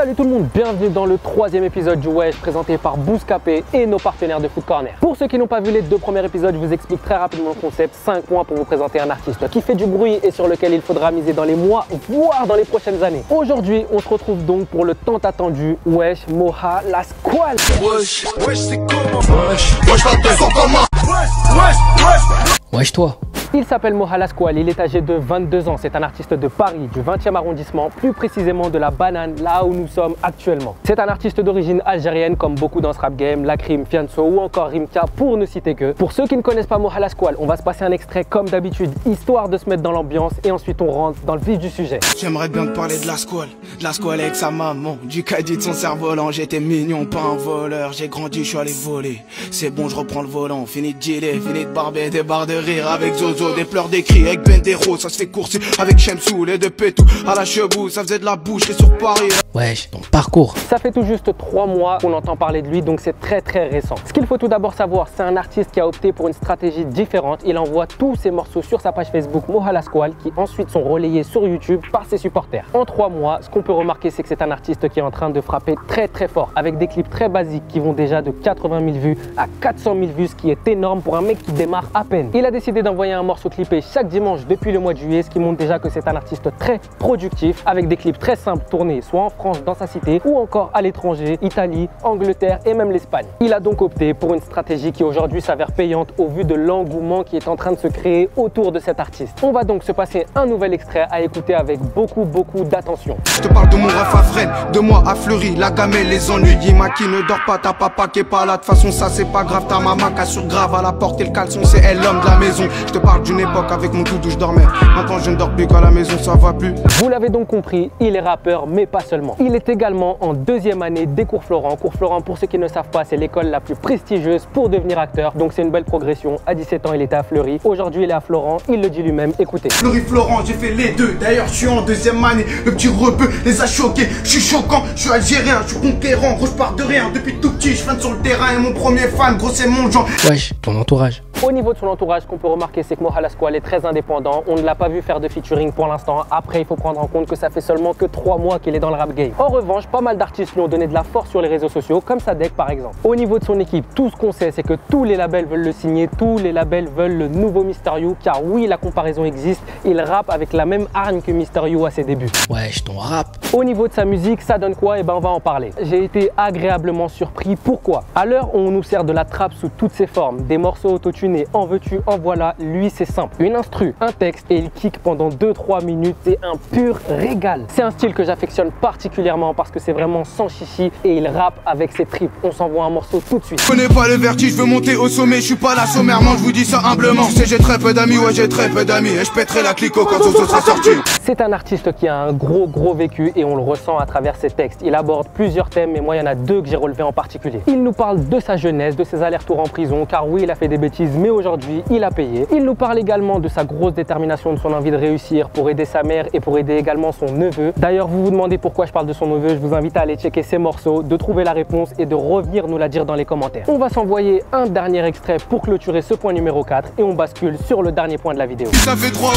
Salut tout le monde, bienvenue dans le troisième épisode du Wesh présenté par Bouscapé et nos partenaires de Foot Corner. Pour ceux qui n'ont pas vu les deux premiers épisodes, je vous explique très rapidement le concept, 5 points pour vous présenter un artiste qui fait du bruit et sur lequel il faudra miser dans les mois, voire dans les prochaines années. Aujourd'hui, on se retrouve donc pour le tant attendu Wesh Moha La Squale. Wesh, wesh c'est comment? Wesh, wesh la descend comment? Wesh, wesh, wesh. Wesh toi. Il s'appelle Moha La Squale, il est âgé de 22 ans, c'est un artiste de Paris, du 20e arrondissement, plus précisément de la Banane, là où nous sommes actuellement. C'est un artiste d'origine algérienne comme beaucoup dans ce rap game, Lakrim, Fianso ou encore Rimka pour ne citer que. Pour ceux qui ne connaissent pas Moha La Squale, on va se passer un extrait comme d'habitude, histoire de se mettre dans l'ambiance et ensuite on rentre dans le vif du sujet. J'aimerais bien te parler de la squale avec sa maman, du caddie de son cerf-volant. J'étais mignon, pas un voleur, j'ai grandi, je suis allé voler. C'est bon, je reprends le volant, fini de dealer, fini de barber, des barres de rire avec Zozo, des pleurs, des cris avec Bendero, ça se fait courser avec Chemsou, les deux pétou à la chebou, ça faisait de la boucherie sur Paris. Wesh, ton parcours. Ça fait tout juste 3 mois qu'on entend parler de lui, donc c'est très récent. Ce qu'il faut tout d'abord savoir, c'est un artiste qui a opté pour une stratégie différente. Il envoie tous ses morceaux sur sa page Facebook Moha La Squale, qui ensuite sont relayés sur YouTube par ses supporters. En 3 mois, ce qu'on peut remarquer, c'est que c'est un artiste qui est en train de frapper très fort, avec des clips très basiques qui vont déjà de 80 000 vues à 400 000 vues, ce qui est énorme pour un mec qui démarre à peine. Il a décidé d'envoyer un morceau clippé chaque dimanche depuis le mois de juillet, ce qui montre déjà que c'est un artiste très productif, avec des clips très simples tournés soit en France dans sa cité ou encore à l'étranger, Italie, Angleterre et même l'Espagne. Il a donc opté pour une stratégie qui aujourd'hui s'avère payante au vu de l'engouement qui est en train de se créer autour de cet artiste. On va donc se passer un nouvel extrait à écouter avec beaucoup d'attention. Je te parle de mon ref à Fresnes, de moi à Fleury, la gamelle, les ennuis, Yima qui ne dort pas, ta papa qui est pas là, de toute façon ça c'est pas grave, ta maman qui assure grave à la porte et le caleçon, c'est elle l'homme de la maison. Je te parle d'une époque avec mon doudou je dormais, maintenant je ne dors plus qu'à la maison, ça va plus. Vous l'avez donc compris, il est rappeur mais pas seulement. Il est également en 2e année des cours Florent. Cours Florent, pour ceux qui ne savent pas, c'est l'école la plus prestigieuse pour devenir acteur, donc c'est une belle progression. À 17 ans il était à Fleury, aujourd'hui il est à Florent, il le dit lui-même, écoutez. Fleury Florent, j'ai fait les deux, d'ailleurs je suis en 2e année, le petit rebeu les a choqués, je suis choquant, je suis algérien, je suis conquérant, gros je pars de rien, depuis tout petit je fan sur le terrain et mon premier fan, gros c'est mon genre. Wesh, ton entourage. Au niveau de son entourage, ce qu'on peut remarquer, c'est que Moha La Squale est très indépendant. On ne l'a pas vu faire de featuring pour l'instant. Après, il faut prendre en compte que ça fait seulement que 3 mois qu'il est dans le rap game. En revanche, pas mal d'artistes lui ont donné de la force sur les réseaux sociaux, comme Sadek par exemple. Au niveau de son équipe, tout ce qu'on sait, c'est que tous les labels veulent le signer, tous les labels veulent le nouveau Mysterio, car oui, la comparaison existe. Il rappe avec la même hargne que Mysterio à ses débuts. Wesh, ton rap. Au niveau de sa musique, ça donne quoi? Eh ben, on va en parler. J'ai été agréablement surpris. Pourquoi? À l'heure où on nous sert de la trappe sous toutes ses formes, des morceaux autotunés, en veux-tu, en voilà, lui c'est simple. Une instru, un texte et il kick pendant 2-3 minutes, c'est un pur régal. C'est un style que j'affectionne particulièrement parce que c'est vraiment sans chichi et il rappe avec ses tripes. On s'envoie un morceau tout de suite. Je connais pas le vertige, je veux monter au sommet, je suis pas là sommairement, je vous dis ça humblement. Tu sais j'ai très peu d'amis, ouais j'ai très peu d'amis et je pèterai la clico quand Zozo sera sorti. C'est un artiste qui a un gros vécu et on le ressent à travers ses textes. Il aborde plusieurs thèmes mais moi il y en a 2 que j'ai relevés en particulier. Il nous parle de sa jeunesse, de ses allers-retours en prison car oui il a fait des bêtises mais aujourd'hui il a payé. Il nous parle également de sa grosse détermination, de son envie de réussir pour aider sa mère et pour aider également son neveu. D'ailleurs vous vous demandez pourquoi je parle de son neveu, je vous invite à aller checker ses morceaux, de trouver la réponse et de revenir nous la dire dans les commentaires. On va s'envoyer un dernier extrait pour clôturer ce point numéro 4 et on bascule sur le dernier point de la vidéo. Ça fait 3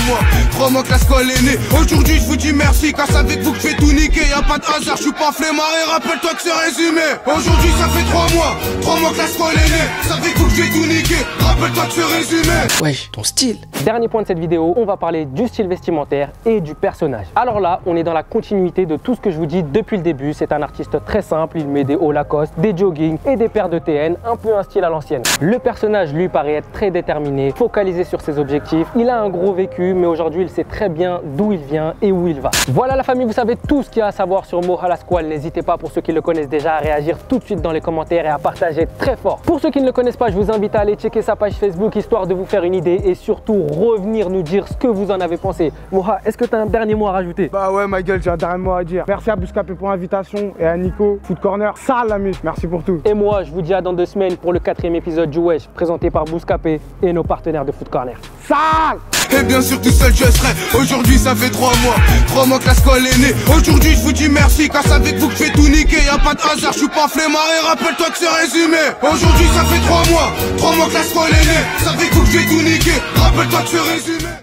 mois que la squale est née. Aujourd'hui je vous dis merci car c'est avec vous que je vais tout niquer. Y'a pas de hasard, je suis pas flemmard et rappelle-toi que c'est résumé. Aujourd'hui ça fait 3 mois que la squale est née. C'est avec vous que je vais tout niquer, rappelle-toi que c'est résumé. Wesh, ton style. Dernier point de cette vidéo, on va parler du style vestimentaire et du personnage. Alors là, on est dans la continuité de tout ce que je vous dis depuis le début. C'est un artiste très simple, il met des hauts Lacoste, des jogging et des paires de TN, un peu un style à l'ancienne. Le personnage, lui, paraît être très déterminé, focalisé sur ses objectifs. Il a un gros vécu, mais aujourd'hui, il sait très bien d'où il vient et où il va. Voilà la famille, vous savez tout ce qu'il y a à savoir sur Moha La Squale. N'hésitez pas, pour ceux qui le connaissent déjà, à réagir tout de suite dans les commentaires et à partager très fort. Pour ceux qui ne le connaissent pas, je vous invite à aller checker sa page Facebook, histoire de vous faire une idée et surtout revenir nous dire ce que vous en avez pensé. Moha, est-ce que tu as un dernier mot à rajouter? Bah ouais, ma gueule, j'ai un dernier mot à dire. Merci à Bouscapé pour l'invitation et à Nico, Foot Corner, sale la mus, merci pour tout. Et moi, je vous dis à dans 2 semaines pour le 4e épisode du Wesh, présenté par Bouscapé et nos partenaires de Foot Corner. Sale! Et bien sûr tout seul je serai. Aujourd'hui ça fait 3 mois que la squale est née. Aujourd'hui je vous dis merci car c'est avec vous que je vais tout niquer. Y'a pas de hasard, je suis pas flemmard et rappelle-toi que c'est résumé. Aujourd'hui ça fait 3 mois que la squale est née. C'est avec vous que je vais tout niquer, rappelle-toi que c'est résumé.